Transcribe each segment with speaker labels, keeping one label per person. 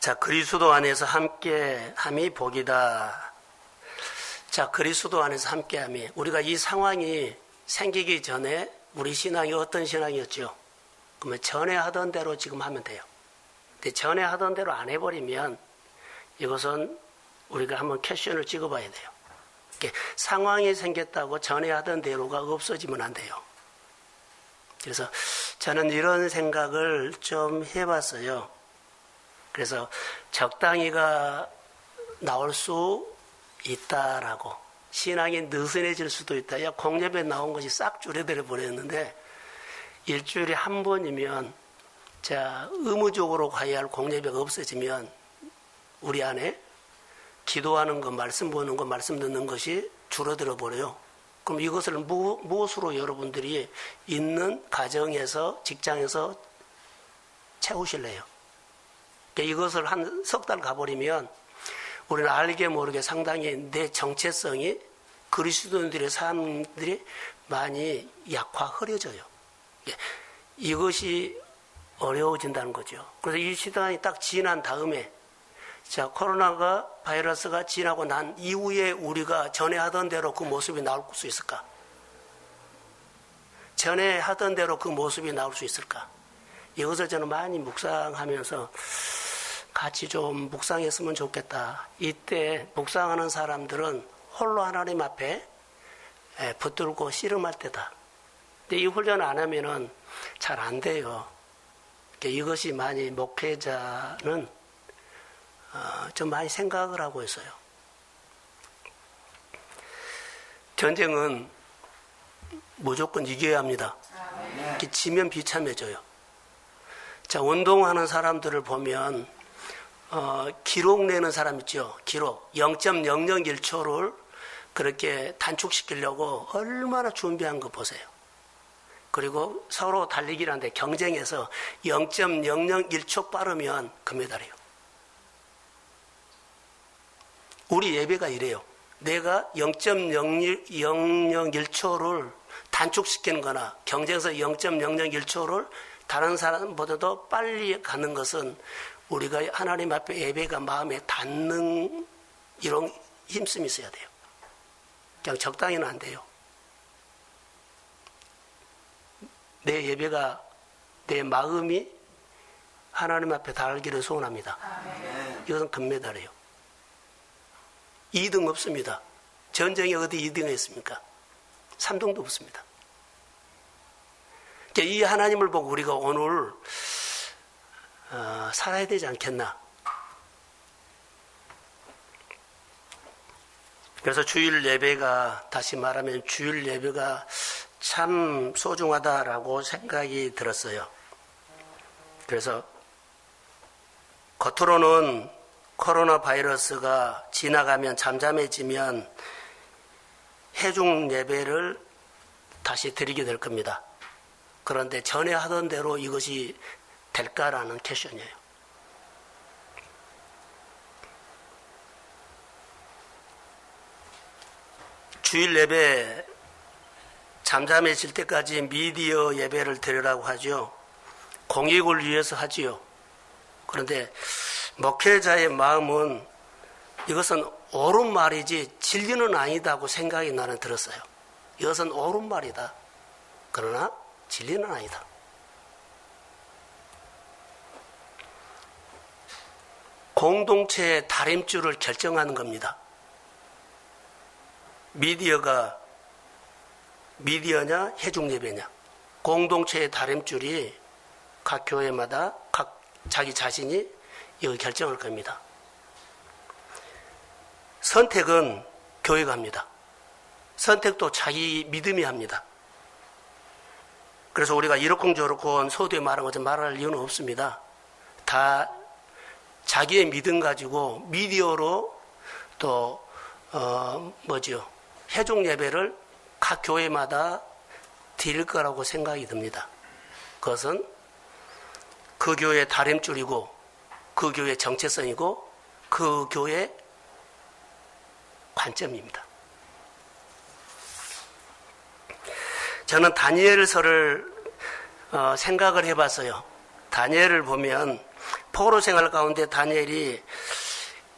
Speaker 1: 자, 그리스도 안에서 함께함이 복이다. 자, 그리스도 안에서 함께함이, 우리가 이 상황이 생기기 전에 우리 신앙이 어떤 신앙이었죠? 그러면 전에 하던 대로 지금 하면 돼요. 근데 전에 하던 대로 안 해버리면 이것은 우리가 한번 캡션을 찍어봐야 돼요. 상황이 생겼다고 전에 하던 대로가 없어지면 안 돼요. 그래서 저는 이런 생각을 좀 해봤어요. 그래서 적당히가 나올 수 있다라고, 신앙이 느슨해질 수도 있다. 야, 공예배 나온 것이 싹 줄어들어 버렸는데 일주일에 한 번이면, 자, 의무적으로 가야 할 공예배가 없어지면 우리 안에 기도하는 것, 말씀 보는 것, 말씀 듣는 것이 줄어들어 버려요. 그럼 이것을 무엇으로 여러분들이 있는 가정에서, 직장에서 채우실래요? 이것을 한 석 달 가버리면 우리는 알게 모르게 상당히 내 정체성이 그리스도인들의 삶들이 많이 흐려져요. 이것이 어려워진다는 거죠. 그래서 이 시간이 딱 지난 다음에, 자, 바이러스가 지나고 난 이후에 우리가 전에 하던 대로 그 모습이 나올 수 있을까? 전에 하던 대로 그 모습이 나올 수 있을까? 이것을 저는 많이 묵상하면서 같이 좀 묵상했으면 좋겠다. 이때 묵상하는 사람들은 홀로 하나님 앞에 붙들고 씨름할 때다. 근데 이 훈련을 안 하면은 잘 안 돼요. 이것이 많이 목회자는 좀 많이 생각을 하고 있어요. 전쟁은 무조건 이겨야 합니다. 지면 비참해져요. 자, 운동하는 사람들을 보면 기록 내는 사람 있죠. 기록 0.001초를 그렇게 단축시키려고 얼마나 준비한 거 보세요. 그리고 서로 달리기를 하는데 경쟁에서 0.001초 빠르면 금메달이에요. 우리 예배가 이래요. 내가 0.001초를 단축시키는 거나 경쟁에서 0.001초를 다른 사람보다도 빨리 가는 것은 우리가 하나님 앞에 예배가 마음에 닿는 이런 힘씀이 있어야 돼요. 그냥 적당히는 안 돼요. 내 예배가, 내 마음이 하나님 앞에 닿기를 소원합니다. 이것은 금메달이에요. 2등 없습니다. 전쟁에 어디 2등 했습니까? 3등도 없습니다. 이 하나님을 보고 우리가 오늘 살아야 되지 않겠나. 그래서 주일 예배가, 다시 말하면 주일 예배가 참 소중하다라고 생각이 들었어요. 그래서 겉으로는 코로나 바이러스가 지나가면, 잠잠해지면 해중 예배를 다시 드리게 될 겁니다. 그런데 전에 하던 대로 이것이 될까라는 퀘션이에요. 주일 예배 잠잠해질 때까지 미디어 예배를 드리라고 하죠. 공익을 위해서 하지요. 그런데 목회자의 마음은 이것은 옳은 말이지 진리는 아니다고 생각이 나는 들었어요. 이것은 옳은 말이다. 그러나 진리는 아니다. 공동체의 다림줄을 결정하는 겁니다. 미디어냐 해중예배냐. 공동체의 다림줄이 각 교회마다 각 자기 자신이 이걸 결정할 겁니다. 선택은 교회가 합니다. 선택도 자기 믿음이 합니다. 그래서 우리가 이러쿵저러쿵 소두에 말한 것처럼 말할 이유는 없습니다. 다 자기의 믿음 가지고 미디어로 또 해종 예배를 각 교회마다 드릴 거라고 생각이 듭니다. 그것은 그 교회의 다림줄이고 그 교회의 정체성이고 그 교회의 관점입니다. 저는 다니엘서를 생각을 해봤어요. 다니엘을 보면 포로 생활 가운데 다니엘이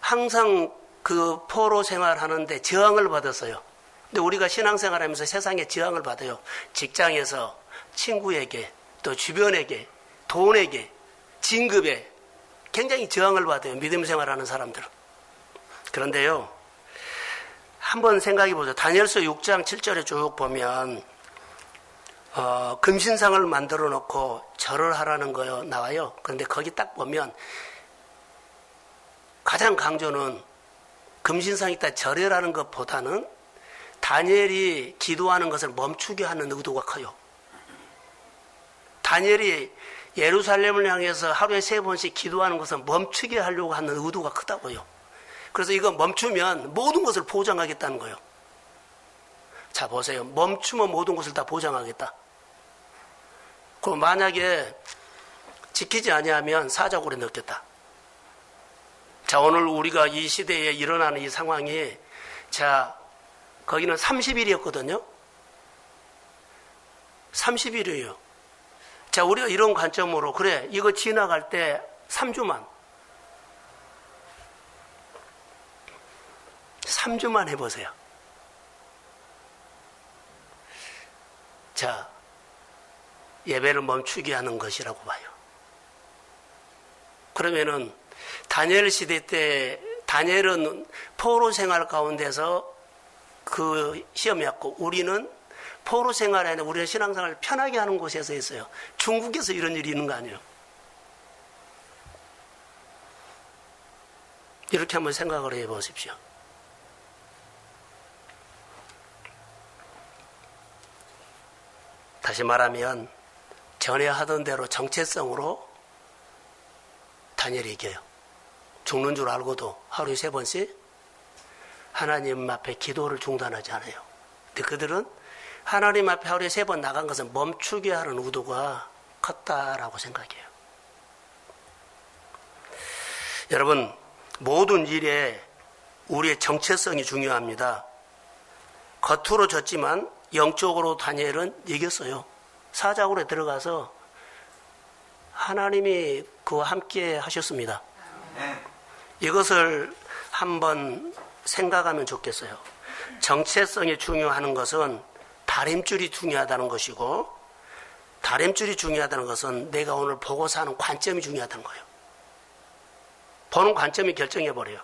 Speaker 1: 항상 그 포로 생활하는데 저항을 받았어요. 근데 우리가 신앙생활 하면서 세상에 저항을 받아요. 직장에서, 친구에게, 또 주변에게, 돈에게, 진급에 굉장히 저항을 받아요. 믿음 생활하는 사람들은. 그런데요, 한번 생각해 보세요. 다니엘서 6장 7절에 쭉 보면 금신상을 만들어 놓고 절을 하라는 거 나와요. 그런데 거기 딱 보면 가장 강조는 금신상이 있다 절이라는 것보다는 다니엘이 기도하는 것을 멈추게 하는 의도가 커요. 다니엘이 예루살렘을 향해서 하루에 3번씩 기도하는 것을 멈추게 하려고 하는 의도가 크다고요. 그래서 이거 멈추면 모든 것을 보장하겠다는 거예요. 자, 보세요. 멈추면 모든 것을 다 보장하겠다. 그럼 만약에 지키지 아니하면 사자굴에 넣겠다. 자, 오늘 우리가 이 시대에 일어나는 이 상황이, 자, 거기는 30일이었거든요. 30일이에요. 자, 우리가 이런 관점으로, 그래, 이거 지나갈 때 3주만 해보세요. 자, 예배를 멈추게 하는 것이라고 봐요. 그러면은 다니엘 시대 때 다니엘은 포로 생활 가운데서 그 시험이었고, 우리는 포로 생활에 아니라 우리는 신앙생활을 편하게 하는 곳에서 했어요. 중국에서 이런 일이 있는 거 아니에요. 이렇게 한번 생각을 해 보십시오. 다시 말하면 전에 하던 대로 정체성으로 다니엘이 이겨요. 죽는 줄 알고도 하루에 3번씩 하나님 앞에 기도를 중단하지 않아요. 근데 그들은 하나님 앞에 하루에 3번 나간 것은 멈추게 하는 의도가 컸다라고 생각해요. 여러분, 모든 일에 우리의 정체성이 중요합니다. 겉으로 졌지만 영적으로 다니엘은 이겼어요. 사자굴에 들어가서 하나님이 그와 함께 하셨습니다. 이것을 한번 생각하면 좋겠어요. 정체성이 중요한 것은 다림줄이 중요하다는 것이고, 다림줄이 중요하다는 것은 내가 오늘 보고 사는 관점이 중요하다는 거예요. 보는 관점이 결정해버려요.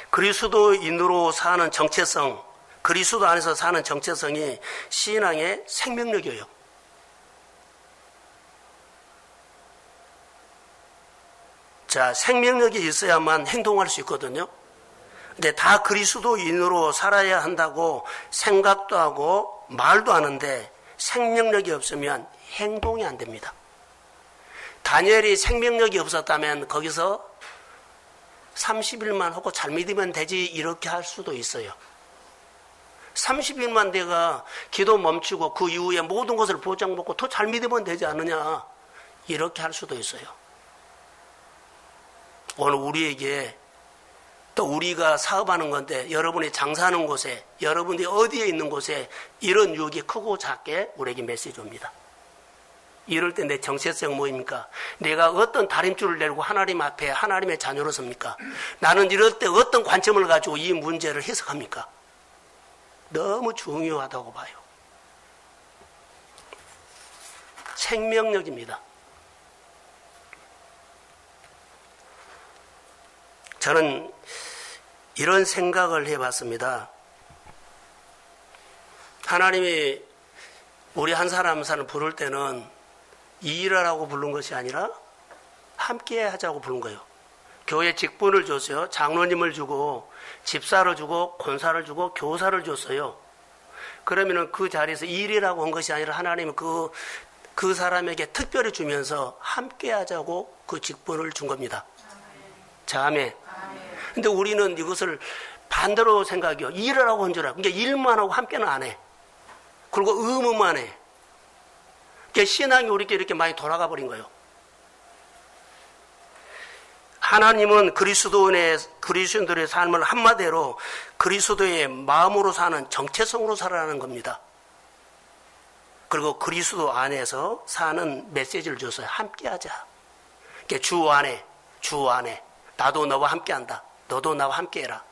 Speaker 1: 그리스도인으로 사는 정체성, 그리스도 안에서 사는 정체성이 신앙의 생명력이에요. 자, 생명력이 있어야만 행동할 수 있거든요. 근데 다 그리스도인으로 살아야 한다고 생각도 하고 말도 하는데 생명력이 없으면 행동이 안 됩니다. 다니엘이 생명력이 없었다면 거기서 30일만 하고 잘 믿으면 되지 이렇게 할 수도 있어요. 30일만 내가 기도 멈추고 그 이후에 모든 것을 보장받고 더 잘 믿으면 되지 않느냐 이렇게 할 수도 있어요. 오늘 우리에게 또 우리가 사업하는 건데 여러분이 장사하는 곳에 여러분이 어디에 있는 곳에 이런 유혹이 크고 작게 우리에게 메시지 옵니다. 이럴 때 내 정체성 뭐입니까? 내가 어떤 다림줄을 내고 하나님 앞에 하나님의 자녀로 섭니까? 나는 이럴 때 어떤 관점을 가지고 이 문제를 해석합니까? 너무 중요하다고 봐요. 생명력입니다. 저는 이런 생각을 해봤습니다. 하나님이 우리 한 사람 한 사람 부를 때는 일하라고 부른 것이 아니라 함께 하자고 부른 거예요. 교회 직분을 줬어요. 장로님을 주고 집사를 주고 권사를 주고 교사를 줬어요. 그러면은 그 자리에서 일이라고 한 것이 아니라 하나님은 그 사람에게 특별히 주면서 함께 하자고 그 직분을 준 겁니다. 자매. 근데 우리는 이것을 반대로 생각해요. 일하라고 한 줄 알고. 그러니까 일만 하고 함께는 안 해. 그리고 의무만 해. 그러니까 신앙이 우리께 이렇게 많이 돌아가 버린 거예요. 하나님은 그리스도인들의 삶을 한마디로 그리스도의 마음으로 사는 정체성으로 살아가는 겁니다. 그리고 그리스도 안에서 사는 메시지를 줬어요. 함께하자. 주 안에 나도 너와 함께한다. 너도 나와 함께해라.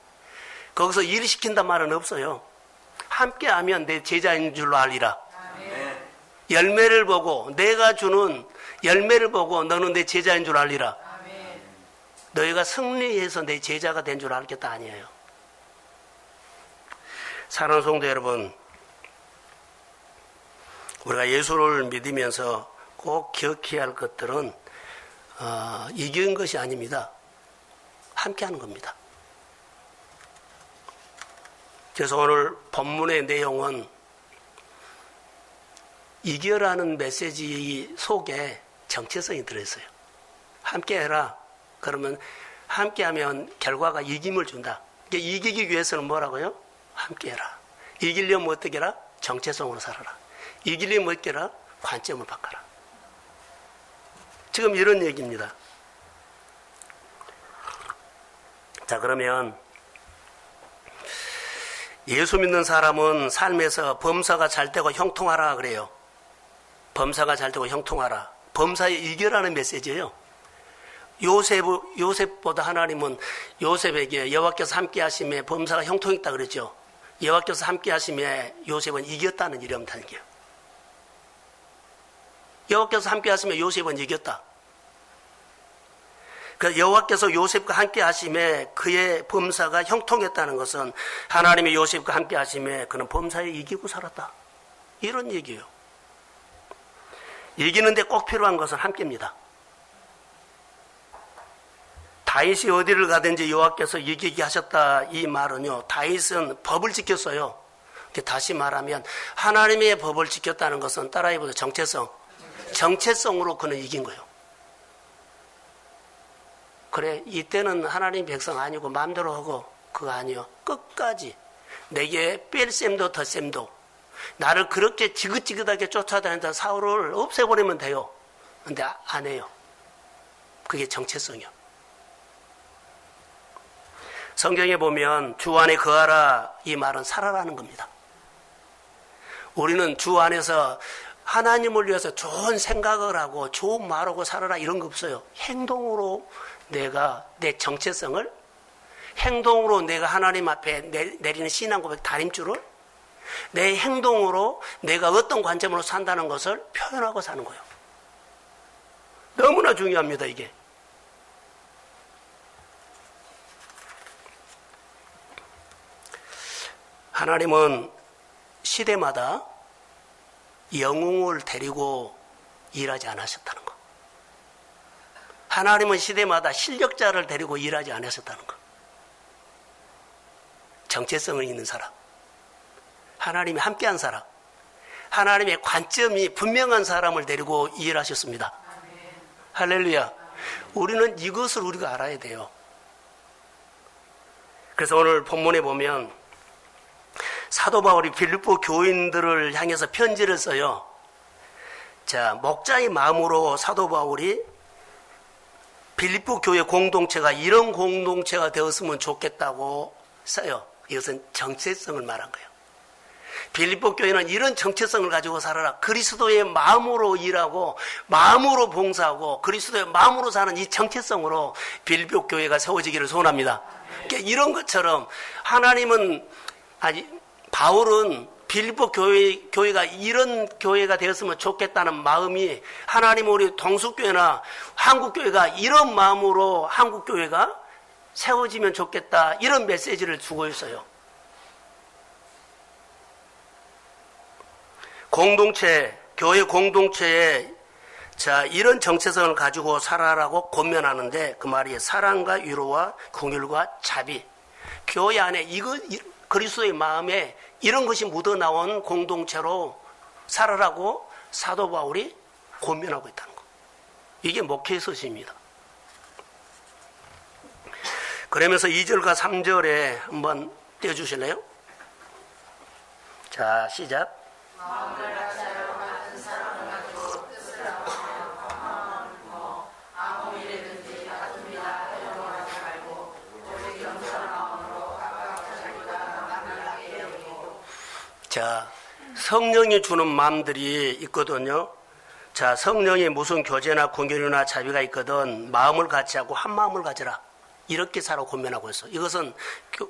Speaker 1: 거기서 일 시킨단 말은 없어요. 함께하면 내 제자인 줄로 알리라. 열매를 보고 내가 주는 열매를 보고 너는 내 제자인 줄 알리라. 너희가 승리해서 내 제자가 된 줄 알겠다 아니에요. 사랑하는 성도 여러분, 우리가 예수를 믿으면서 꼭 기억해야 할 것들은 이기는 것이 아닙니다. 함께하는 겁니다. 그래서 오늘 본문의 내용은 이겨라는 메시지 속에 정체성이 들어있어요. 함께해라. 그러면 함께하면 결과가 이김을 준다. 이기기 위해서는 뭐라고요? 함께해라. 이기려면 어떻게 해라? 정체성으로 살아라. 이기려면 어떻게 해라? 관점을 바꿔라. 지금 이런 얘기입니다. 자, 그러면 예수 믿는 사람은 삶에서 범사가 잘 되고 형통하라 그래요. 범사가 잘 되고 형통하라. 범사에 이겨라는 메시지예요. 요셉보다 하나님은 요셉에게 여호와께서 함께 하심에 범사가 형통했다 그랬죠. 여호와께서 함께 하심에 요셉은 이겼다는 이름을 달게요. 여호와께서 함께 하심에 요셉은 이겼다. 그 여호와께서 요셉과 함께 하심에 그의 범사가 형통했다는 것은 하나님의 요셉과 함께 하심에 그는 범사에 이기고 살았다. 이런 얘기예요. 이기는데 꼭 필요한 것은 함께입니다. 다윗이 어디를 가든지 여호와께서 이기게 하셨다. 이 말은요, 다윗은 법을 지켰어요. 다시 말하면 하나님의 법을 지켰다는 것은 따라해보세요. 정체성으로 그는 이긴 거예요. 그래, 이때는 하나님 백성 아니고 마음대로 하고 그거 아니요. 끝까지 내게 뺄 셈도 덧셈도 나를 그렇게 지긋지긋하게 쫓아다니던 사울을 없애버리면 돼요. 근데 안 해요. 그게 정체성이요. 성경에 보면 주 안에 거하라 이 말은 살아라는 겁니다. 우리는 주 안에서 하나님을 위해서 좋은 생각을 하고 좋은 말하고 살아라 이런 거 없어요. 행동으로 내가 내 정체성을, 행동으로 내가 하나님 앞에 내리는 신앙 고백 다림줄을 내 행동으로 내가 어떤 관점으로 산다는 것을 표현하고 사는 거예요. 너무나 중요합니다, 이게. 하나님은 시대마다 영웅을 데리고 일하지 않으셨다는 것. 하나님은 시대마다 실력자를 데리고 일하지 않으셨다는 것. 정체성을 있는 사람, 하나님이 함께한 사람, 하나님의 관점이 분명한 사람을 데리고 일하셨습니다. 할렐루야. 우리는 이것을 우리가 알아야 돼요. 그래서 오늘 본문에 보면 사도 바울이 빌립보 교인들을 향해서 편지를 써요. 자, 목자의 마음으로 사도 바울이 빌립보 교회 공동체가 이런 공동체가 되었으면 좋겠다고 써요. 이것은 정체성을 말한 거예요. 빌립보 교회는 이런 정체성을 가지고 살아라. 그리스도의 마음으로 일하고 마음으로 봉사하고 그리스도의 마음으로 사는 이 정체성으로 빌립보 교회가 세워지기를 소원합니다. 그러니까 이런 것처럼 하나님은 바울은 빌립보 교회가 이런 교회가 되었으면 좋겠다는 마음이 하나님 우리 동숙교회나 한국교회가 이런 마음으로 한국교회가 세워지면 좋겠다 이런 메시지를 주고 있어요. 교회 공동체에 자 이런 정체성을 가지고 살아라고 권면하는데 그 말이 사랑과 위로와 긍휼과 자비. 교회 안에 그리스도의 마음에 이런 것이 묻어나온 공동체로 살아라고 사도 바울이 권면하고 있다는 거. 이게 목회의 서신입니다. 그러면서 2절과 3절에 한번 떼어주실래요? 자, 시작. 마음을 같이하여 같은 사랑을 가지고 뜻을 하고 아무 일에든지 같은 일을 하지 말고 오직 겸손한 마음으로 각각 자기보다 남에게 여기고. 자, 성령이 주는 마음들이 있거든요. 자, 성령이 무슨 교제나 군결이나 자비가 있거든 마음을 같이 하고 한 마음을 가져라. 이렇게 살아 권면하고 있어. 이것은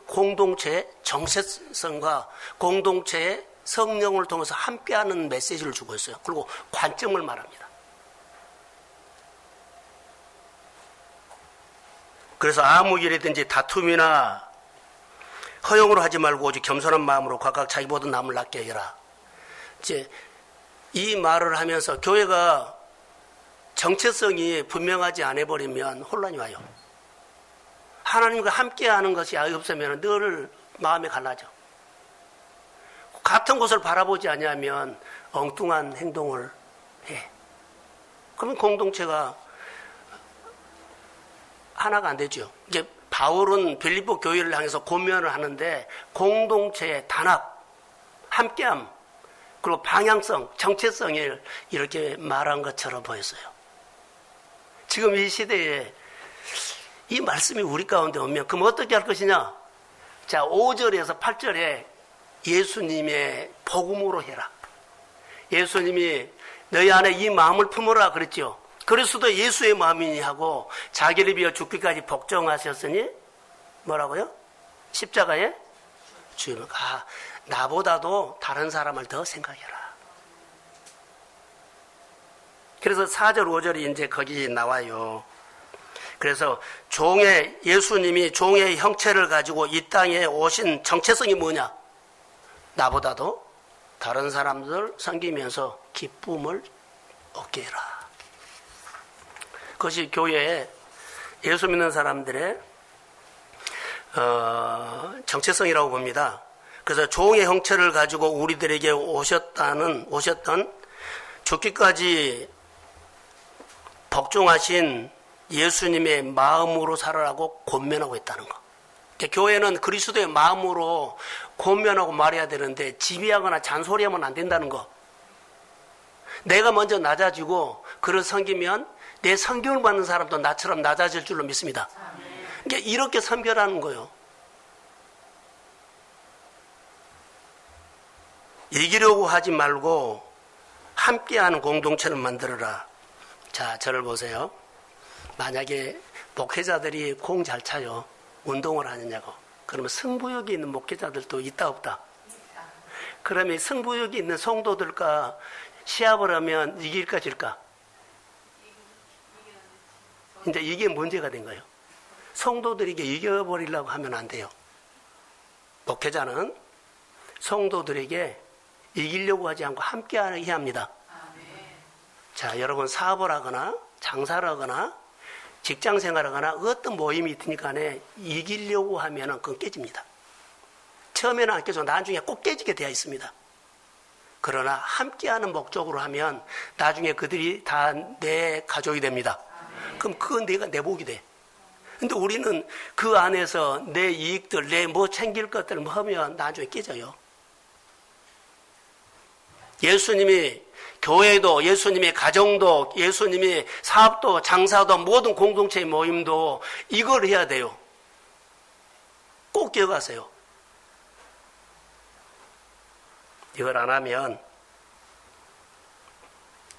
Speaker 1: 공동체의 정체성과 공동체의 성령을 통해서 함께하는 메시지를 주고 있어요. 그리고 관점을 말합니다. 그래서 아무 일이든지 다툼이나 허용으로 하지 말고 오직 겸손한 마음으로 각각 자기보다 남을 낫게 해라. 이제 이 말을 하면서 교회가 정체성이 분명하지 않아 버리면 혼란이 와요. 하나님과 함께하는 것이 없으면 늘 마음이 갈라져. 같은 곳을 바라보지 않으면 엉뚱한 행동을 해. 그러면 공동체가 하나가 안 되죠. 이제 바울은 빌립보 교회를 향해서 권면을 하는데 공동체의 단합, 함께함, 그리고 방향성, 정체성을 이렇게 말한 것처럼 보였어요. 지금 이 시대에 이 말씀이 우리 가운데 오면 그럼 어떻게 할 것이냐? 자, 5절에서 8절에 예수님의 복음으로 해라. 예수님이 너희 안에 이 마음을 품어라 그랬죠. 그리스도 예수의 마음이니 하고 자기를 비워 죽기까지 복종하셨으니 뭐라고요? 십자가에 주님을 나보다도 다른 사람을 더 생각해라. 그래서 4절 5절이 이제 거기 나와요. 그래서 예수님이 종의 형체를 가지고 이 땅에 오신 정체성이 뭐냐? 나보다도 다른 사람들 섬기면서 기쁨을 얻게 해라. 그것이 교회에 예수 믿는 사람들의 정체성이라고 봅니다. 그래서 종의 형체를 가지고 우리들에게 오셨던 죽기까지 복종하신 예수님의 마음으로 살아라고 권면하고 있다는 거. 교회는 그리스도의 마음으로 권면하고 말해야 되는데 지배하거나 잔소리하면 안 된다는 거. 내가 먼저 낮아지고 그를 섬기면 내 섬김을 받는 사람도 나처럼 낮아질 줄로 믿습니다. 그러니까 이렇게 섬겨라는 거예요. 이기려고 하지 말고 함께하는 공동체를 만들어라. 자, 저를 보세요. 만약에 목회자들이 공 잘 차요. 운동을 하느냐고. 그러면 승부욕이 있는 목회자들도 있다 없다? 그러면 승부욕이 있는 성도들과 시합을 하면 이길까 질까? 이제 이게 문제가 된 거예요. 성도들에게 이겨버리려고 하면 안 돼요. 목회자는 성도들에게 이기려고 하지 않고 함께 해야 합니다. 자, 여러분 사업을 하거나 장사를 하거나 직장 생활을 하거나 어떤 모임이 있으니 간에 이기려고 하면 그건 깨집니다. 처음에는 안 깨져 나중에 꼭 깨지게 되어 있습니다. 그러나 함께하는 목적으로 하면 나중에 그들이 다 내 가족이 됩니다. 그럼 그건 내가 내 복이 돼. 근데 우리는 그 안에서 내 이익들, 내 뭐 챙길 것들을 뭐 하면 나중에 깨져요. 예수님이 교회도, 예수님의 가정도, 예수님의 사업도, 장사도, 모든 공동체의 모임도 이걸 해야 돼요. 꼭 기억하세요. 이걸 안 하면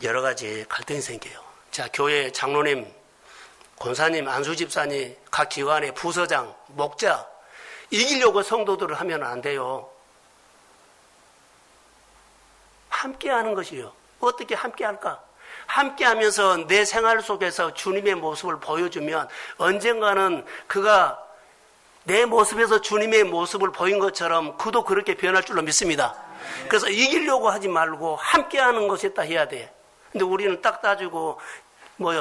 Speaker 1: 여러 가지 갈등이 생겨요. 자, 교회 장로님, 권사님, 안수집사님, 각 기관의 부서장, 목자, 이기려고 성도들을 하면 안 돼요. 함께 하는 것이요. 어떻게 함께 할까? 함께 하면서 내 생활 속에서 주님의 모습을 보여주면 언젠가는 그가 내 모습에서 주님의 모습을 보인 것처럼 그도 그렇게 변할 줄로 믿습니다. 그래서 이기려고 하지 말고 함께 하는 것이다 해야 돼. 근데 우리는 딱 따지고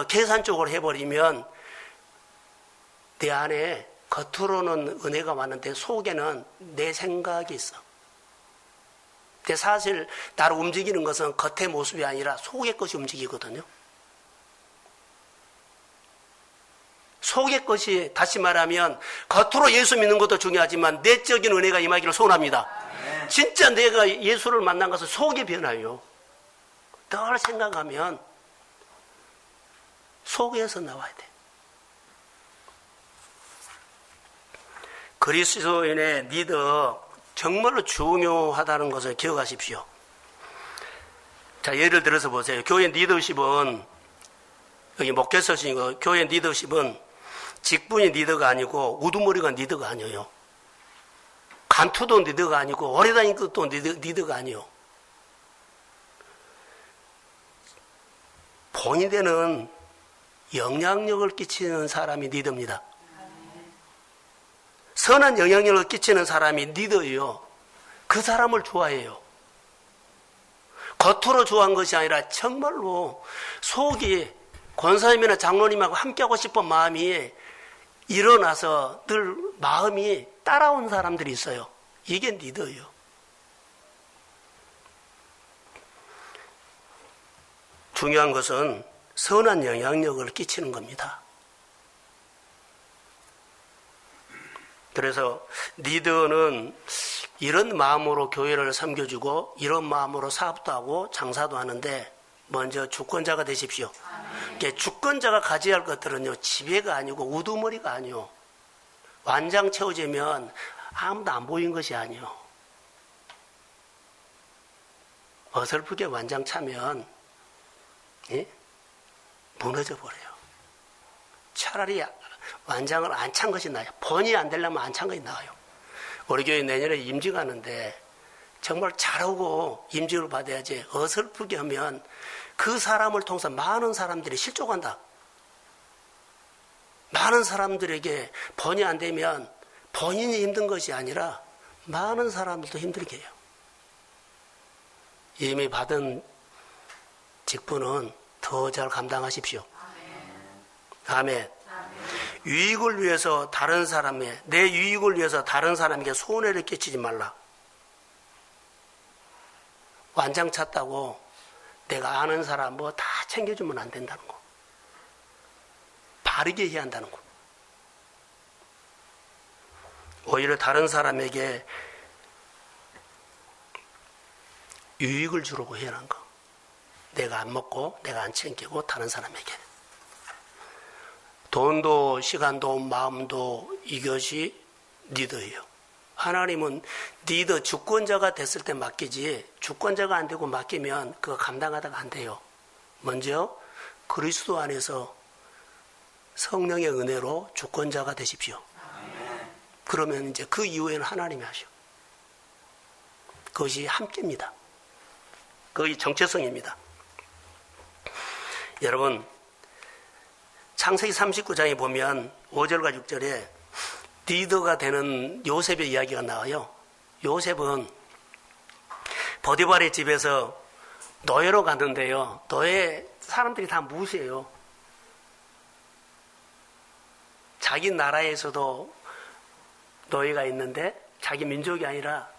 Speaker 1: 계산적으로 해버리면 내 안에 겉으로는 은혜가 많은데 속에는 내 생각이 있어. 근데 사실 나를 움직이는 것은 겉의 모습이 아니라 속의 것이 움직이거든요. 속의 것이, 다시 말하면 겉으로 예수 믿는 것도 중요하지만 내적인 은혜가 임하기를 소원합니다. 진짜 내가 예수를 만난 것은 속이 변화요. 늘 생각하면 속에서 나와야 돼. 그리스도인의 리더 정말로 중요하다는 것을 기억하십시오. 자, 예를 들어서 보세요. 교회 리더십은, 여기 목회서신이고, 교회 리더십은 직분이 리더가 아니고, 우두머리가 리더가 아니에요. 간투도 리더가 아니고, 오래 다닌 것도 리더가 아니에요. 본인에는 영향력을 끼치는 사람이 리더입니다. 선한 영향력을 끼치는 사람이 리더예요. 그 사람을 좋아해요. 겉으로 좋아한 것이 아니라 정말로 속이 권사님이나 장로님하고 함께하고 싶은 마음이 일어나서 늘 마음이 따라온 사람들이 있어요. 이게 리더예요. 중요한 것은 선한 영향력을 끼치는 겁니다. 그래서 리더는 이런 마음으로 교회를 섬겨주고 이런 마음으로 사업도 하고 장사도 하는데 먼저 주권자가 되십시오. 주권자가 가져야 할 것들은요, 지배가 아니고 우두머리가 아니요. 완장 채워지면 아무도 안 보인 것이 아니요. 어설프게 완장 차면 무너져 버려요. 차라리 완장을 안 찬 것이 나아요. 번이 안 되려면 안 찬 것이 나아요. 우리 교회 내년에 임직 하는데 정말 잘하고 임직을 받아야지 어설프게 하면 그 사람을 통해서 많은 사람들이 실족한다. 많은 사람들에게 번이 안 되면 본인이 힘든 것이 아니라 많은 사람들도 힘들게 해요. 이미 받은 직분은 더 잘 감당하십시오. 아멘. 유익을 위해서 다른 사람의, 내 유익을 위해서 다른 사람에게 손해를 끼치지 말라. 완장 찼다고 내가 아는 사람 뭐 다 챙겨주면 안 된다는 거. 바르게 해야 한다는 거. 오히려 다른 사람에게 유익을 주려고 해야 하는 거. 내가 안 먹고 내가 안 챙기고 다른 사람에게. 돈도 시간도 마음도 이것이 리더예요. 하나님은 리더 주권자가 됐을 때 맡기지 주권자가 안 되고 맡기면 그거 감당하다가 안 돼요. 먼저 그리스도 안에서 성령의 은혜로 주권자가 되십시오. 그러면 이제 그 이후에는 하나님이 하셔. 그것이 함께입니다. 그것이 정체성입니다. 여러분, 창세기 39장에 보면 5절과 6절에 리더가 되는 요셉의 이야기가 나와요. 요셉은 보디발의 집에서 노예로 갔는데요. 노예 사람들이 다 무시해요. 자기 나라에서도 노예가 있는데 자기 민족이 아니라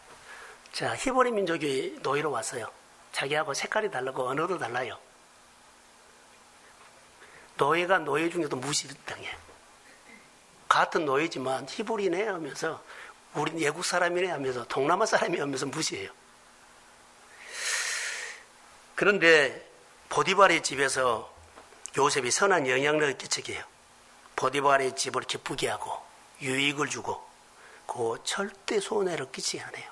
Speaker 1: 히브리 민족이 노예로 왔어요. 자기하고 색깔이 다르고 언어도 달라요. 노예가 노예 중에도 무시당해. 같은 노예지만 히브리네 하면서 우린 외국 사람이네 하면서 동남아 사람이 하면서 무시해요. 그런데 보디발의 집에서 요셉이 선한 영향력을 끼치게 해요. 보디발의 집을 기쁘게 하고 유익을 주고 그 절대 손해를 끼치지 않아요.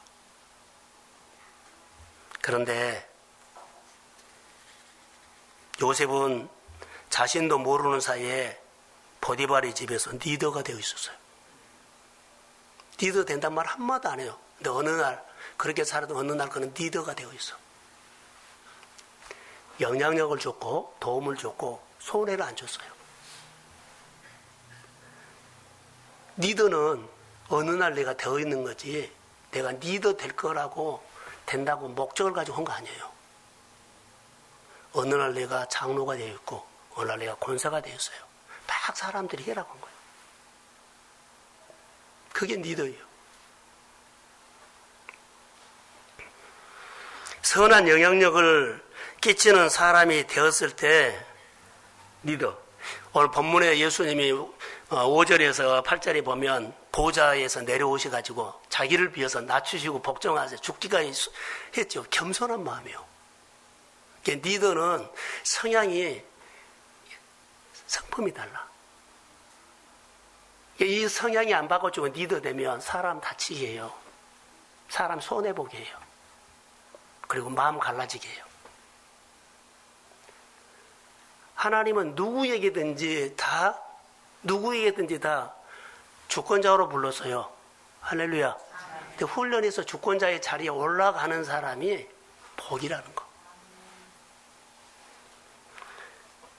Speaker 1: 그런데 요셉은 자신도 모르는 사이에 보디발의 집에서 리더가 되어 있었어요. 리더 된단 말 한마디 안 해요. 근데 어느 날 그렇게 살아도 어느 날 그는 리더가 되어 있어. 영향력을 줬고 도움을 줬고 손해를 안 줬어요. 리더는 어느 날 내가 되어 있는 거지 내가 리더 될 거라고 된다고 목적을 가지고 한 거 아니에요. 어느 날 내가 장로가 되어 있고 어느 날 내가 권사가 되었어요. 막 사람들이 해라고 한 거예요. 그게 리더예요. 선한 영향력을 끼치는 사람이 되었을 때 리더. 오늘 본문에 예수님이 5절에서 8절에 보면 보좌에서 내려오셔가지고 자기를 비워서 낮추시고 복종하세요. 죽기까지 했죠. 겸손한 마음이에요. 리더는 성향이 성품이 달라. 이 성향이 안 바꿔주면 리더 되면 사람 다치게 해요. 사람 손해보게 해요. 그리고 마음 갈라지게 해요. 하나님은 누구에게든지 다 주권자로 불렀어요. 할렐루야. 근데 훈련에서 주권자의 자리에 올라가는 사람이 복이라는 거.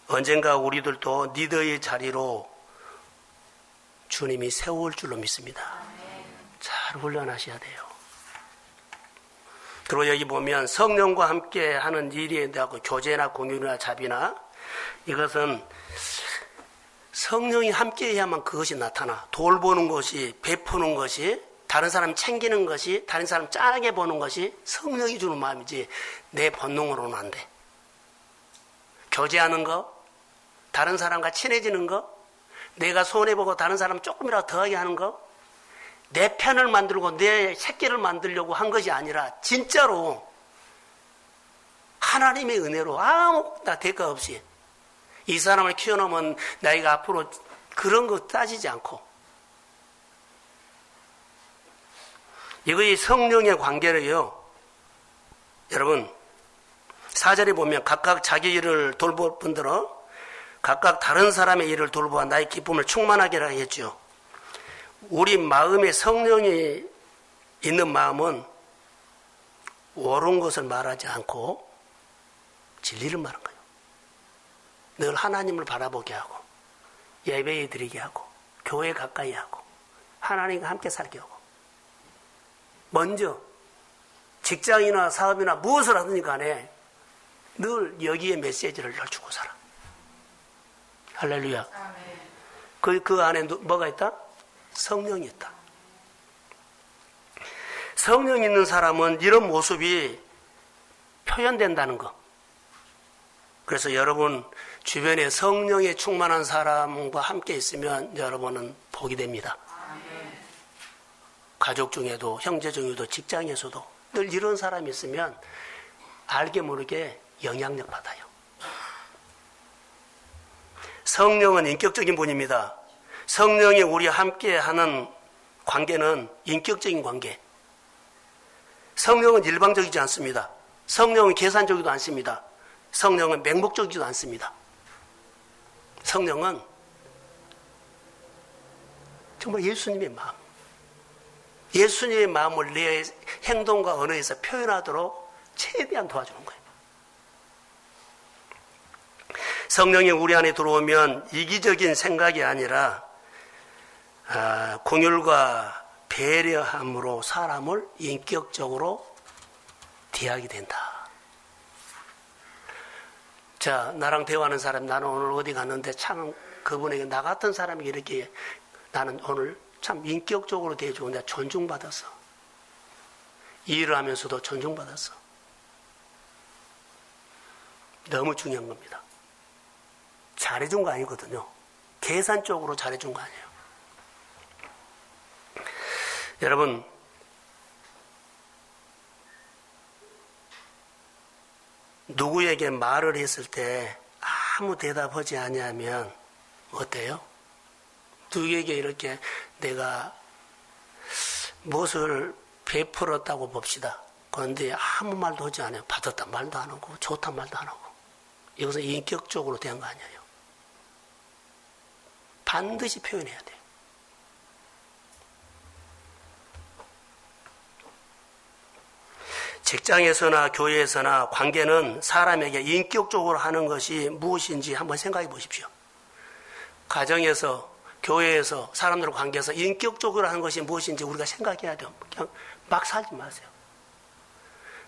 Speaker 1: 언젠가 우리들도 리더의 자리로 주님이 세울 줄로 믿습니다. 잘 훈련하셔야 돼요. 그리고 여기 보면 성령과 함께 하는 일에 대한 교제나 공유나 자비나, 이것은 성령이 함께 해야만 그것이 나타나. 돌보는 것이, 베푸는 것이, 다른 사람 챙기는 것이, 다른 사람 짠하게 보는 것이 성령이 주는 마음이지 내 본능으로는 안 돼. 교제하는 거, 다른 사람과 친해지는 거, 내가 손해보고 다른 사람 조금이라도 더하게 하는 거, 내 편을 만들고 내 새끼를 만들려고 한 것이 아니라 진짜로 하나님의 은혜로 아무나 대가 없이 이 사람을 키워놓으면 나이가 앞으로 그런 거 따지지 않고, 이거의 성령의 관계를요, 여러분 4절에 보면 각각 자기 일을 돌볼 뿐더러 각각 다른 사람의 일을 돌보아 나의 기쁨을 충만하게 하라 했죠. 우리 마음에 성령이 있는 마음은 옳은 것을 말하지 않고 진리를 말한 거예요. 늘 하나님을 바라보게 하고, 예배에 드리게 하고, 교회 가까이 하고, 하나님과 함께 살게 하고, 먼저 직장이나 사업이나 무엇을 하든지 간에 늘 여기에 메시지를 늘 주고 살아. 할렐루야. 그 안에 뭐가 있다? 성령이 있다. 성령 있는 사람은 이런 모습이 표현된다는 거. 그래서 여러분 주변에 성령에 충만한 사람과 함께 있으면 여러분은 복이 됩니다. 가족 중에도, 형제 중에도, 직장에서도 늘 이런 사람이 있으면 알게 모르게 영향력 받아요. 성령은 인격적인 분입니다. 성령이 우리와 함께하는 관계는 인격적인 관계. 성령은 일방적이지 않습니다. 성령은 계산적이지도 않습니다. 성령은 맹목적이지도 않습니다. 성령은 정말 예수님의 마음, 예수님의 마음을 내 행동과 언어에서 표현하도록 최대한 도와주는 거예요. 성령이 우리 안에 들어오면 이기적인 생각이 아니라 공율과 배려함으로 사람을 인격적으로 대하게 된다. 자, 나랑 대화하는 사람, 나는 오늘 어디 갔는데 참 그분에게 나 같은 사람이 이렇게 나는 오늘 참 인격적으로 대해주고 내가 존중받았어. 일을 하면서도 존중받았어. 너무 중요한 겁니다. 잘해준 거 아니거든요. 계산적으로 잘해준 거 아니에요. 여러분, 누구에게 말을 했을 때 아무 대답하지 않으면 어때요? 누구에게 이렇게 내가 무엇을 베풀었다고 봅시다. 그런데 아무 말도 하지 않아요. 받았단 말도 안 하고 좋단 말도 안 하고. 이것은 인격적으로 대한 거 아니에요. 반드시 표현해야 돼요. 직장에서나 교회에서나 관계는 사람에게 인격적으로 하는 것이 무엇인지 한번 생각해 보십시오. 가정에서, 교회에서, 사람들과 관계에서 인격적으로 하는 것이 무엇인지 우리가 생각해야 돼요. 그냥 막 살지 마세요.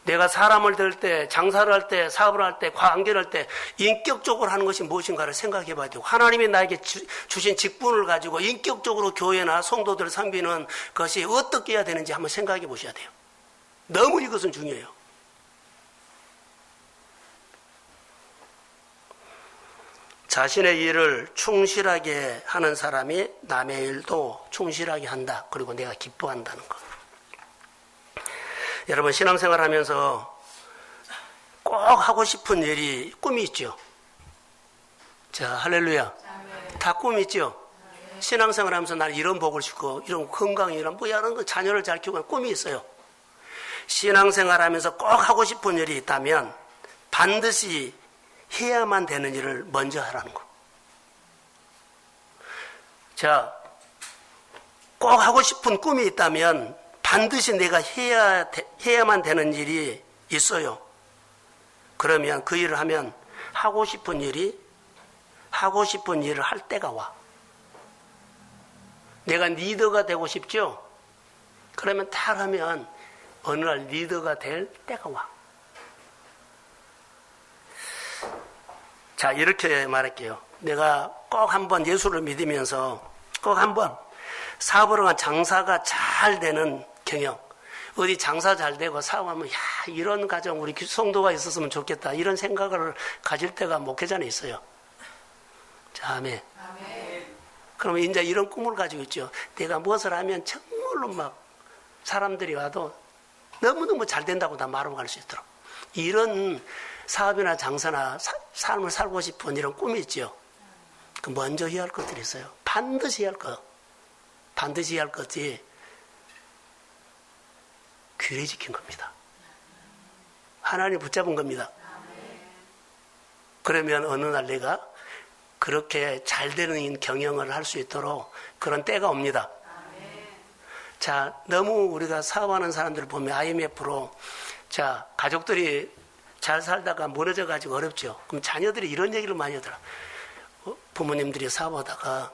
Speaker 1: 내가 사람을 들 때, 장사를 할 때, 사업을 할 때, 관계를 할 때 인격적으로 하는 것이 무엇인가를 생각해 봐야 돼요. 하나님이 나에게 주신 직분을 가지고 인격적으로 교회나 성도들을 섬기는 것이 어떻게 해야 되는지 한번 생각해 보셔야 돼요. 너무 이것은 중요해요. 자신의 일을 충실하게 하는 사람이 남의 일도 충실하게 한다. 그리고 내가 기뻐한다는 것. 여러분, 신앙생활 하면서 꼭 하고 싶은 일이 꿈이 있죠. 자, 할렐루야. 다 꿈이 있죠. 신앙생활 하면서 난 이런 복을 싣고 이런 건강이란 뭐 이런 거 자녀를 잘 키우고 꿈이 있어요. 신앙생활 하면서 꼭 하고 싶은 일이 있다면 반드시 해야만 되는 일을 먼저 하라는 거. 자, 꼭 하고 싶은 꿈이 있다면 반드시 내가 해야만 되는 일이 있어요. 그러면 그 일을 하면 하고 싶은 일을 할 때가 와. 내가 리더가 되고 싶죠? 그러면 딱 하면 어느 날 리더가 될 때가 와. 자, 이렇게 말할게요. 내가 꼭 한번 예수를 믿으면서 꼭 한번 사업을 한 장사가 잘 되는 경영. 어디 장사 잘 되고 사업하면, 야, 이런 가정 우리 성도가 있었으면 좋겠다. 이런 생각을 가질 때가 목회자는 있어요. 자, 아멘. 그러면 이제 이런 꿈을 가지고 있죠. 내가 무엇을 하면 정말로 막 사람들이 와도 너무너무 잘 된다고 다 말하고 갈 수 있도록. 이런 사업이나 장사나 삶을 살고 싶은 이런 꿈이 있죠. 그 먼저 해야 할 것들이 있어요. 반드시 해야 할 것. 반드시 해야 할 것이 규례 지킨 겁니다. 하나님 붙잡은 겁니다. 그러면 어느 날 내가 그렇게 잘 되는 경영을 할 수 있도록 그런 때가 옵니다. 자, 너무 우리가 사업하는 사람들을 보면 IMF로 자, 가족들이 잘 살다가 무너져 가지고 어렵죠. 그럼 자녀들이 이런 얘기를 많이 하더라. 부모님들이 사업하다가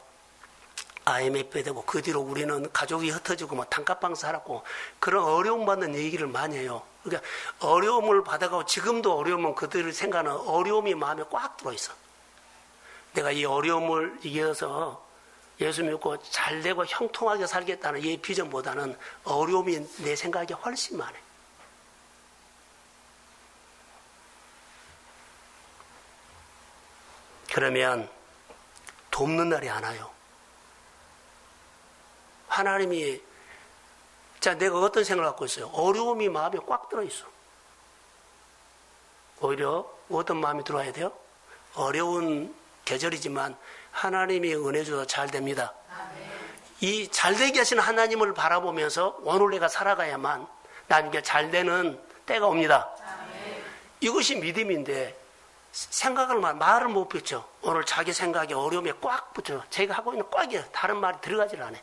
Speaker 1: IMF에 되고 그 뒤로 우리는 가족이 흩어지고 뭐 단칸방 살았고 그런 어려움 받는 얘기를 많이 해요. 그러니까 어려움을 받아가고 지금도 어려움은 그들을 생각하는 어려움이 마음에 꽉 들어있어. 내가 이 어려움을 이겨서 예수 믿고 잘되고 형통하게 살겠다는 이 비전보다는 어려움이 내 생각에 훨씬 많아요. 그러면 돕는 날이 안 와요. 하나님이, 자, 내가 어떤 생각을 갖고 있어요? 어려움이 마음에 꽉 들어있어. 오히려 어떤 마음이 들어와야 돼요? 어려운 계절이지만 하나님이 은혜 줘서 잘 됩니다. 이 잘되게 하시는 하나님을 바라보면서 오늘 내가 살아가야만 나에게 잘 되는 때가 옵니다. 이것이 믿음인데 생각을 말을 못 붙여. 오늘 자기 생각에 어려움에 꽉 붙여. 제가 하고 있는 꽉이에요. 다른 말이 들어가질 않아요.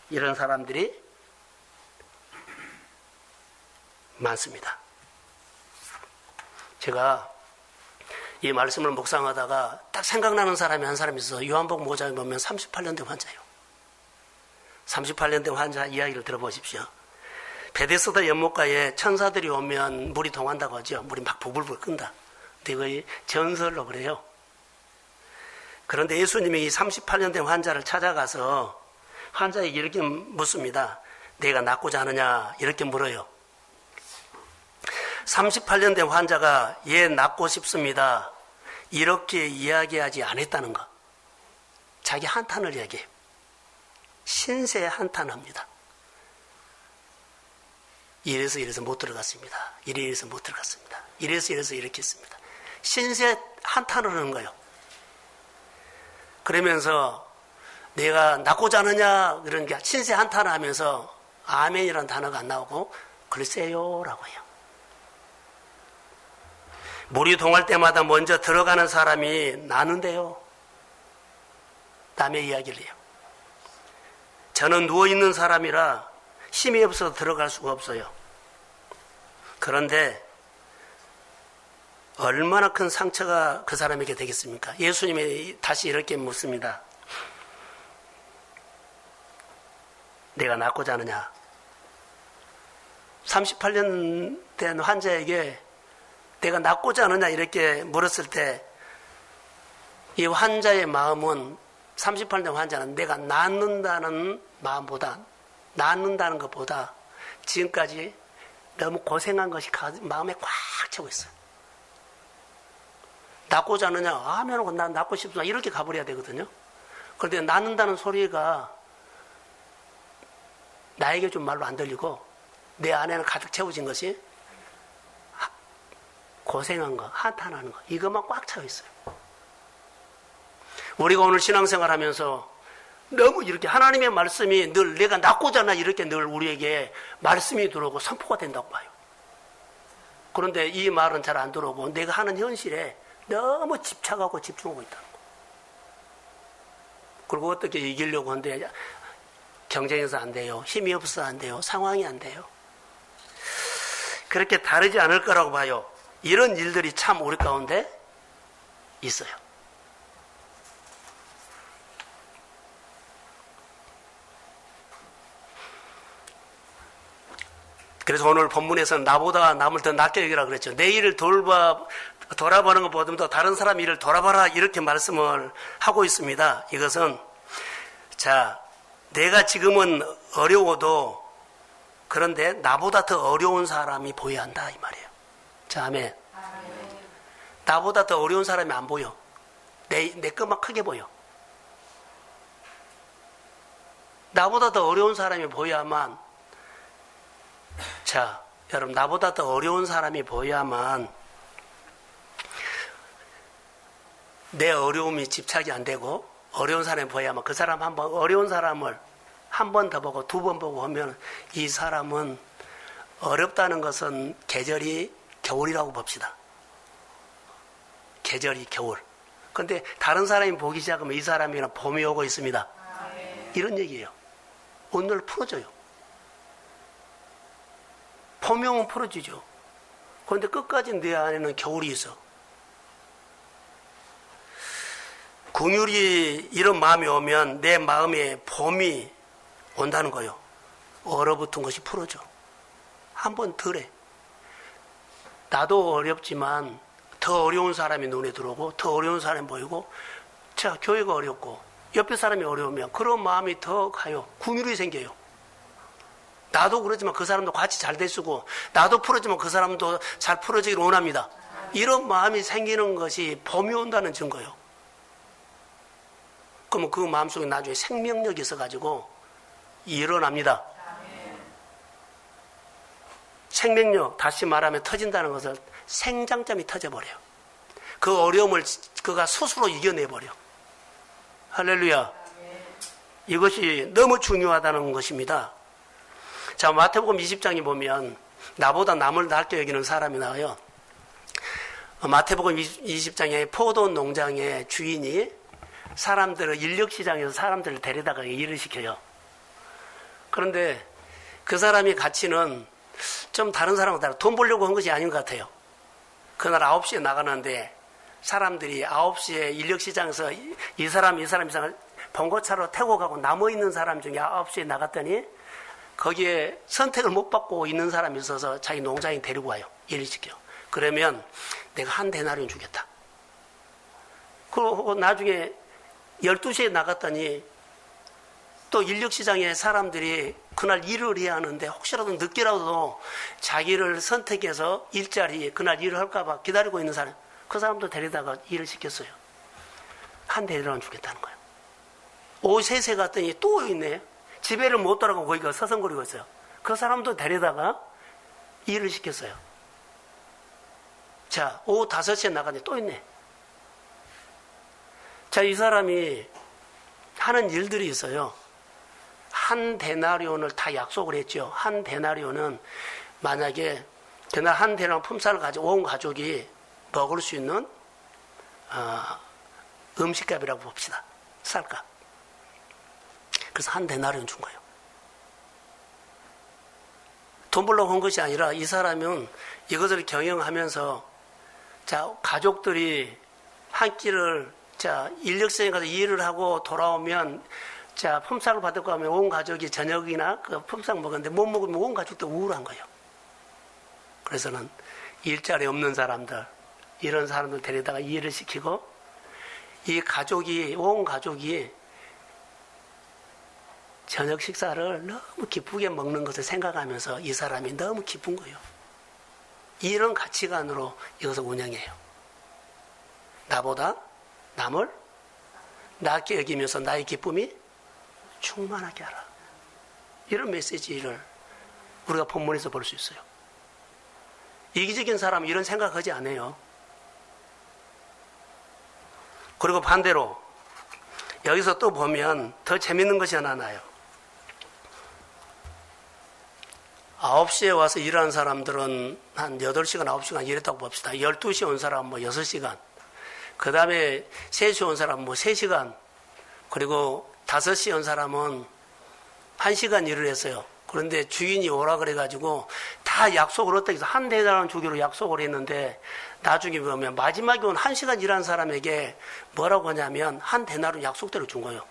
Speaker 1: 이런 사람들이 많습니다. 제가 이 말씀을 묵상하다가 딱 생각나는 사람이 한 사람이 있어서 요한복 5장에 보면 38년 된 환자예요. 38년 된 환자 이야기를 들어보십시오. 베데스다 연못가에 천사들이 오면 물이 동한다고 하죠. 물이 막 부글부글 끈다. 근데 거의 전설로 그래요. 그런데 예수님이 이 38년 된 환자를 찾아가서 환자에게 이렇게 묻습니다. 내가 낫고자 하느냐? 이렇게 물어요. 38년 된 환자가 예, 낫고 싶습니다. 이렇게 이야기하지 않았다는 것. 자기 한탄을 이야기해요. 신세 한탄합니다. 이래서 못 들어갔습니다. 이래서 못 들어갔습니다. 이래서 이렇게 했습니다. 신세 한탄을 하는 거예요. 그러면서 내가 낫고자 하느냐 그런 게 신세 한탄을 하면서 아멘이라는 단어가 안 나오고 글쎄요라고 해요. 물이 동할 때마다 먼저 들어가는 사람이 나는데요. 남의 이야기를 해요. 저는 누워있는 사람이라 힘이 없어서 들어갈 수가 없어요. 그런데 얼마나 큰 상처가 그 사람에게 되겠습니까? 예수님이 다시 이렇게 묻습니다. 내가 낫고자 하느냐? 38년 된 환자에게 내가 낫고자 하느냐 이렇게 물었을 때 이 환자의 마음은 38년 환자는 내가 낫는다는 마음보다 낫는다는 것보다 지금까지 너무 고생한 것이 마음에 꽉 차고 있어요. 낫고자 하느냐? 하면 난 낫고 싶다 이렇게 가버려야 되거든요. 그런데 낫는다는 소리가 나에게 좀 말로 안 들리고 내 안에는 가득 채워진 것이 고생한 거, 한탄하는 거 이것만 꽉 차고 있어요. 우리가 오늘 신앙생활 하면서 너무 이렇게 하나님의 말씀이 늘 내가 낫고자 하나 이렇게 늘 우리에게 말씀이 들어오고 선포가 된다고 봐요. 그런데 이 말은 잘 안 들어오고 내가 하는 현실에 너무 집착하고 집중하고 있다는 거. 그리고 어떻게 이기려고 하는데 경쟁해서 안 돼요. 힘이 없어서 안 돼요. 상황이 안 돼요. 그렇게 다르지 않을 거라고 봐요. 이런 일들이 참 우리 가운데 있어요. 그래서 오늘 본문에서는 나보다 남을 더 낫게 여기라 그랬죠. 내 일을 돌아보는 것보다도 다른 사람 일을 돌아봐라 이렇게 말씀을 하고 있습니다. 이것은 자, 내가 지금은 어려워도 그런데 나보다 더 어려운 사람이 보여야 한다 이 말이에요. 자, 아멘. 나보다 더 어려운 사람이 안 보여. 내 것만 크게 보여. 나보다 더 어려운 사람이 보여야만, 자, 여러분, 나보다 더 어려운 사람이 보여야만 내 어려움이 집착이 안 되고 어려운 사람이 보여야만 그 사람 한번 어려운 사람을 한 번 더 보고 두 번 보고 하면 이 사람은 어렵다는 것은 계절이 겨울이라고 봅시다. 계절이 겨울. 그런데 다른 사람이 보기 시작하면 이 사람이랑 봄이 오고 있습니다. 이런 얘기예요. 오늘 풀어줘요. 봄이 오면 풀어주죠. 그런데 끝까지 내 안에는 겨울이 있어. 긍휼이 이런 마음이 오면 내 마음에 봄이 온다는 거예요. 얼어붙은 것이 풀어져. 한번 덜 해. 나도 어렵지만 더 어려운 사람이 눈에 들어오고 더 어려운 사람이 보이고 자, 교회가 어렵고 옆에 사람이 어려우면 그런 마음이 더 가요. 긍휼이 생겨요. 나도 그러지만 그 사람도 같이 잘 됐고 나도 풀어지면 그 사람도 잘 풀어지기를 원합니다. 이런 마음이 생기는 것이 봄이 온다는 증거예요. 그러면 그 마음속에 나중에 생명력이 있어가지고 일어납니다. 생명력, 다시 말하면 터진다는 것은 생장점이 터져버려요. 그 어려움을 그가 스스로 이겨내버려. 할렐루야. 이것이 너무 중요하다는 것입니다. 자, 마태복음 20장에 보면 나보다 남을 낫게 여기는 사람이 나와요. 마태복음 20장에 포도 농장의 주인이 사람들을 인력시장에서 사람들을 데려다가 일을 시켜요. 그런데 그 사람의 가치는 좀 다른 사람과 다르 돈 벌려고 한 것이 아닌 것 같아요. 그날 9시에 나가는데 사람들이 9시에 인력시장에서 이 사람 이상을 봉고차로 태고 가고 남아있는 사람 중에 9시에 나갔더니 거기에 선택을 못 받고 있는 사람이 있어서 자기 농장에 데리고 와요. 일을 시켜. 그러면 내가 한 데나리온 주겠다. 그리고 나중에 12시에 나갔더니 또 인력시장에 사람들이 그날 일을 해야 하는데 혹시라도 늦게라도 자기를 선택해서 일자리 그날 일을 할까봐 기다리고 있는 사람, 그 사람도 데리다가 일을 시켰어요. 한 데나리온 주겠다는 거예요. 오후 3시에 갔더니 또 있네. 집에를 못 돌아가고 거기가 서성거리고 있어요. 그 사람도 데려다가 일을 시켰어요. 자, 오후 5시에 나가더니 또 있네. 자, 이 사람이 하는 일들이 있어요. 한 데나리온을 다 약속을 했죠. 한 데나리온은 만약에 그날 한 데나리온 품살을 가지고 온 가족이 먹을 수 있는 음식값이라고 봅시다. 쌀값. 그래서 한 데나리온 준 거예요. 돈 벌려고 한 것이 아니라 이 사람은 이것을 경영하면서 자, 가족들이 한 끼를 자, 인력시장에 가서 일을 하고 돌아오면 자, 품삯을 받을 하면 온 가족이 저녁이나 그 품삯 먹었는데 못 먹으면 온 가족도 우울한 거예요. 그래서는 일자리 없는 사람들, 이런 사람들 데려다가 일을 시키고 이 가족이, 온 가족이 저녁 식사를 너무 기쁘게 먹는 것을 생각하면서 이 사람이 너무 기쁜 거예요. 이런 가치관으로 이것을 운영해요. 나보다 남을 낫게 여기면서 나의 기쁨이 충만하게 하라. 이런 메시지를 우리가 본문에서 볼 수 있어요. 이기적인 사람은 이런 생각하지 않아요. 그리고 반대로 여기서 또 보면 더 재밌는 것이 하나 나요. 9시에 와서 일하는 사람들은 한 8시간, 9시간 일했다고 봅시다. 12시에 온 사람은 뭐 6시간. 그 다음에 3시에 온 사람은 뭐 3시간. 그리고 5시에 온 사람은 1시간 일을 했어요. 그런데 주인이 오라 그래가지고 다 약속을 어떻게 해서 한 대나리온 주기로 약속을 했는데 나중에 보면 마지막에 온 1시간 일한 사람에게 뭐라고 하냐면 한 대나리온 약속대로 준 거예요.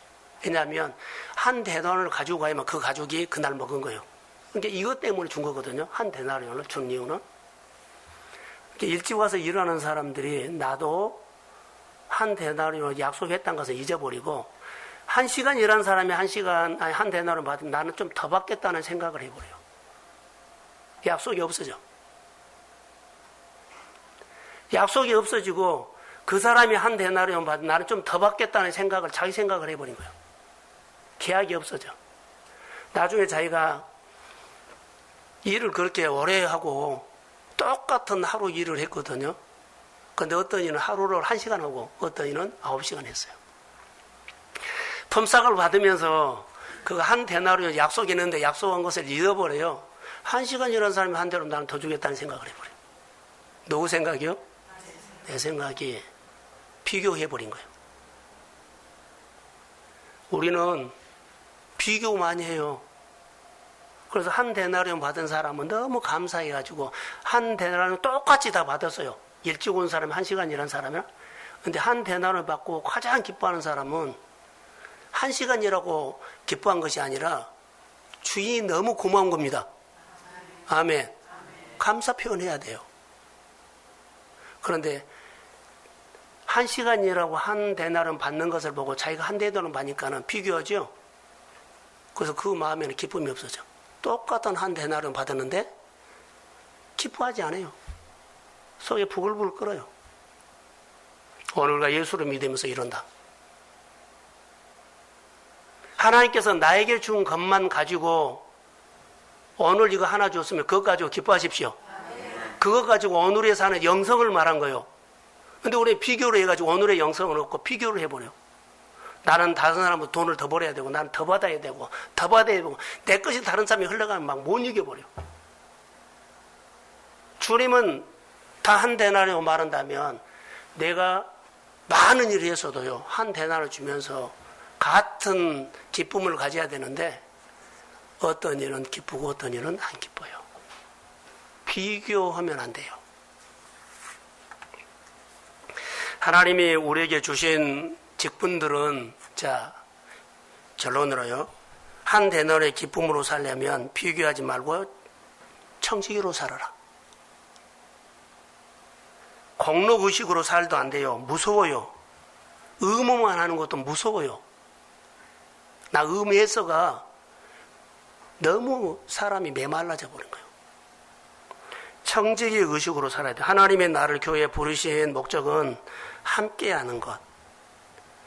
Speaker 1: 왜냐하면 한 대나리온을 가지고 가야만 그 가족이 그날 먹은 거예요. 그러니까 이것 때문에 준 거거든요. 한 대나리온을 준 이유는. 일찍 와서 일하는 사람들이 나도 한 대나리온을 약속했다는 것을 잊어버리고 1시간 일한 사람이 한 대나리온 받으면 나는 좀 더 받겠다는 생각을 해버려요. 약속이 없어져. 약속이 없어지고 그 사람이 한 대나리온 받으면 나는 좀 더 받겠다는 생각을 자기 생각을 해버린 거예요. 계약이 없어져. 나중에 자기가 일을 그렇게 오래 하고 똑같은 하루 일을 했거든요. 근데 어떤 이는 하루를 1시간 하고 어떤 이는 9시간 했어요. 품삯을 받으면서 그 한 대나리온 약속했는데 약속한 것을 잃어버려요. 1시간 일한 사람이 한 대로 나는 더 주겠다는 생각을 해버려요. 누구 생각이요? 내 생각이 비교해버린 거예요. 우리는 비교 많이 해요. 그래서 한 데나리온 받은 사람은 너무 감사해가지고 한 데나리온 똑같이 다 받았어요. 일찍 온 사람이 1시간 일한 사람이나. 근데 한 데나리온 받고 가장 기뻐하는 사람은 1시간 일하고 기뻐한 것이 아니라 주인이 너무 고마운 겁니다. 아멘. 감사 표현해야 돼요. 그런데 1시간 일하고 한 데나리온 받는 것을 보고 자기가 한 데나리온 받으니까는 비교하죠. 그래서 그 마음에는 기쁨이 없어져. 똑같은 한 데나리온 받았는데 기뻐하지 않아요. 속에 부글부글 끓어요. 오늘과 예수를 믿으면서 이런다. 하나님께서 나에게 준 것만 가지고 오늘 이거 하나 줬으면 그것 가지고 기뻐하십시오. 그것 가지고 오늘에 사는 영성을 말한 거예요. 근데 우리 비교를 해가지고 오늘의 영성을 얻고 비교를 해버려. 나는 다른 사람보다 돈을 더 벌어야 되고 나는 더 받아야 되고 더 받아야 되고 내 것이 다른 사람이 흘러가면 막 못 이겨버려. 주님은 다 한 데나리온 말한다면 내가 많은 일을 했어도요 한 데나리온 주면서 같은 기쁨을 가져야 되는데 어떤 일은 기쁘고 어떤 일은 안 기뻐요. 비교하면 안 돼요. 하나님이 우리에게 주신 직분들은 자 결론으로요. 한 데나리온의 기쁨으로 살려면 비교하지 말고 청지기로 살아라. 공로의식으로 살도 안 돼요. 무서워요. 의무만 하는 것도 무서워요. 나 의무에서가 너무 사람이 메말라져 버린 거예요. 청지기 의식으로 살아야 돼요. 하나님의 나를 교회에 부르신 목적은 함께하는 것.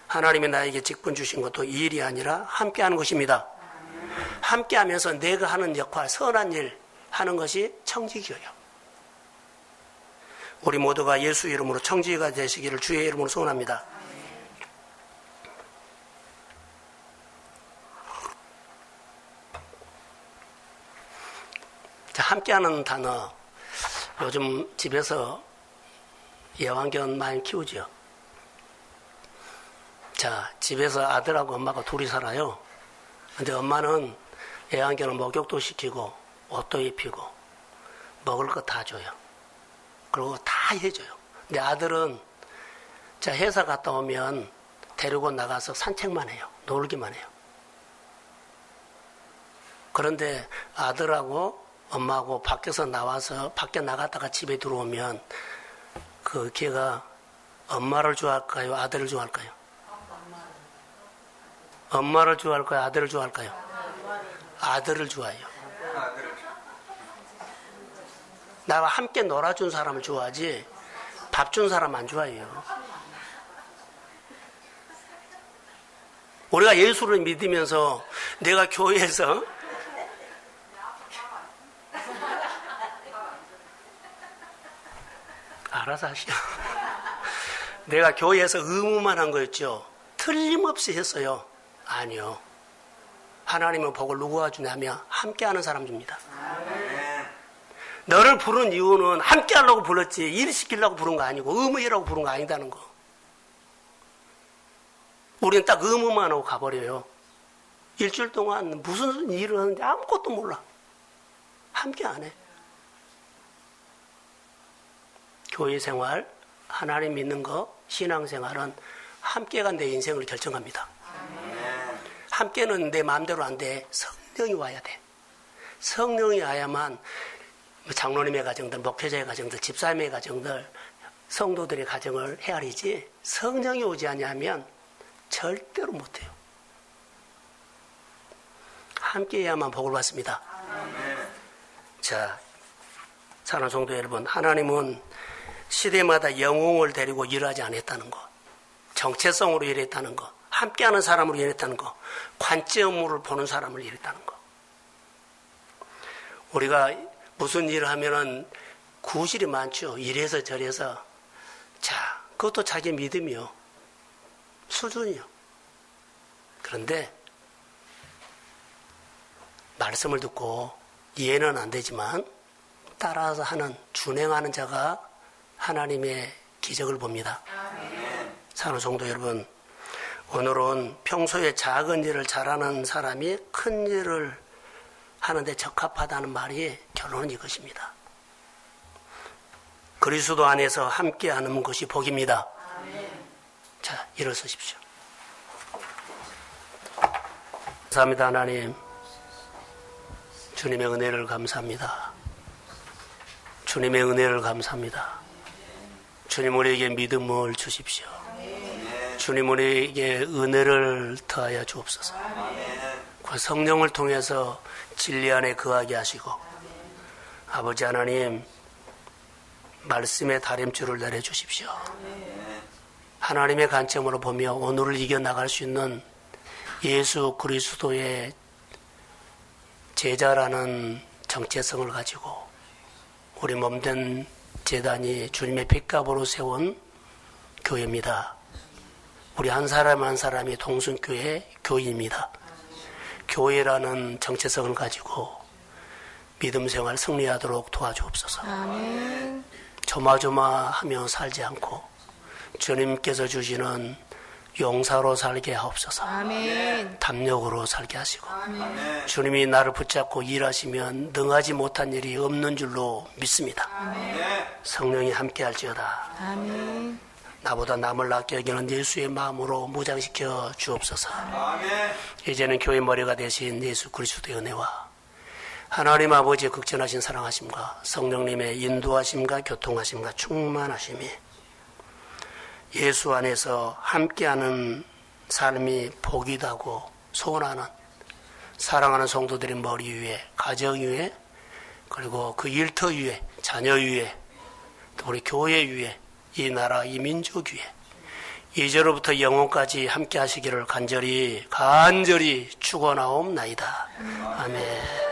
Speaker 1: 하나님이 나에게 직분 주신 것도 일이 아니라 함께하는 것입니다. 함께하면서 내가 하는 역할, 선한 일 하는 것이 청지기예요. 우리 모두가 예수 이름으로 청지기가 되시기를 주의 이름으로 소원합니다. 자, 함께하는 단어. 요즘 집에서 애완견 많이 키우죠. 자, 집에서 아들하고 엄마가 둘이 살아요. 근데 엄마는 애완견을 목욕도 시키고 옷도 입히고 먹을 거 다 줘요. 그리고 다 해줘요. 근데 아들은 자 회사 갔다 오면 데리고 나가서 산책만 해요. 놀기만 해요. 그런데 아들하고 엄마하고 밖에서 나와서 밖에 나갔다가 집에 들어오면 그 걔가 엄마를 좋아할까요? 아들을 좋아할까요? 엄마를 좋아할까요? 아들을 좋아할까요? 아들을 좋아해요. 나와 함께 놀아준 사람을 좋아하지 밥 준 사람 안 좋아해요. 우리가 예수를 믿으면서 내가 교회에서 알아서 하시오. 내가 교회에서 의무만 한 거였죠. 틀림없이 했어요. 아니요. 하나님은 복을 누구가 주냐면 함께하는 사람 줍니다. 너를 부른 이유는 함께 하려고 불렀지 일 시키려고 부른 거 아니고 의무이라고 부른 거 아니다는 거. 우리는 딱 의무만 하고 가버려요. 일주일 동안 무슨 일을 하는지 아무것도 몰라. 함께 안 해. 교회 생활, 하나님 믿는 거, 신앙생활은 함께가 내 인생을 결정합니다. 함께는 내 마음대로 안 돼. 성령이 와야 돼. 성령이 와야만 장로님의 가정들, 목회자의 가정들, 집사님의 가정들, 성도들의 가정을 헤아리지 성령이 오지 않으면 절대로 못해요. 함께해야만 복을 받습니다. 자, 사랑하는 성도 여러분, 하나님은 시대마다 영웅을 데리고 일하지 않았다는 거, 정체성으로 일했다는 거, 함께하는 사람으로 일했다는 거, 관점으로 보는 사람을 일했다는 거. 우리가 무슨 일을 하면은 구실이 많죠. 이래서 저래서. 자, 그것도 자기 믿음이요. 수준이요. 그런데 말씀을 듣고 이해는 안 되지만 따라서 하는, 준행하는 자가 하나님의 기적을 봅니다. 사랑하는 성도 여러분, 오늘은 평소에 작은 일을 잘하는 사람이 큰 일을 하는데 적합하다는 말이 결론은 이것입니다. 그리스도 안에서 함께하는 것이 복입니다. 자, 일어서십시오. 감사합니다. 하나님, 주님의 은혜를 감사합니다. 주님의 은혜를 감사합니다. 주님, 우리에게 믿음을 주십시오. 주님, 우리에게 은혜를 더하여 주옵소서. 그 성령을 통해서 진리 안에 거하게 하시고, 아버지 하나님, 말씀의 다림줄을 내려주십시오. 하나님의 관점으로 보며 오늘을 이겨나갈 수 있는 예수 그리스도의 제자라는 정체성을 가지고 우리 몸된 제단이 주님의 핏값으로 세운 교회입니다. 우리 한 사람 한 사람이 동순교회 교인입니다. 교회라는 정체성을 가지고 믿음 생활 승리하도록 도와주옵소서.
Speaker 2: 아멘.
Speaker 1: 조마조마하며 살지 않고 주님께서 주시는 용사로 살게 하옵소서.
Speaker 2: 아멘.
Speaker 1: 담력으로 살게 하시고,
Speaker 2: 아멘.
Speaker 1: 주님이 나를 붙잡고 일하시면 능하지 못한 일이 없는 줄로 믿습니다.
Speaker 2: 아멘.
Speaker 1: 성령이 함께 할지어다.
Speaker 2: 아멘.
Speaker 1: 나보다 남을 낫게 여기는 예수의 마음으로 무장시켜 주옵소서.
Speaker 2: 아멘.
Speaker 1: 이제는 교회 머리가 되신 예수 그리스도의 은혜와 하나님 아버지의 극진하신 사랑하심과 성령님의 인도하심과 교통하심과 충만하심이 예수 안에서 함께하는 삶이 복이다고 소원하는 사랑하는 성도들의 머리 위에, 가정 위에, 그리고 그 일터 위에, 자녀 위에, 또 우리 교회 위에, 이 나라, 이 민족 위에 이제로부터 영원까지 함께 하시기를 간절히 축원하옵나이다. 아멘.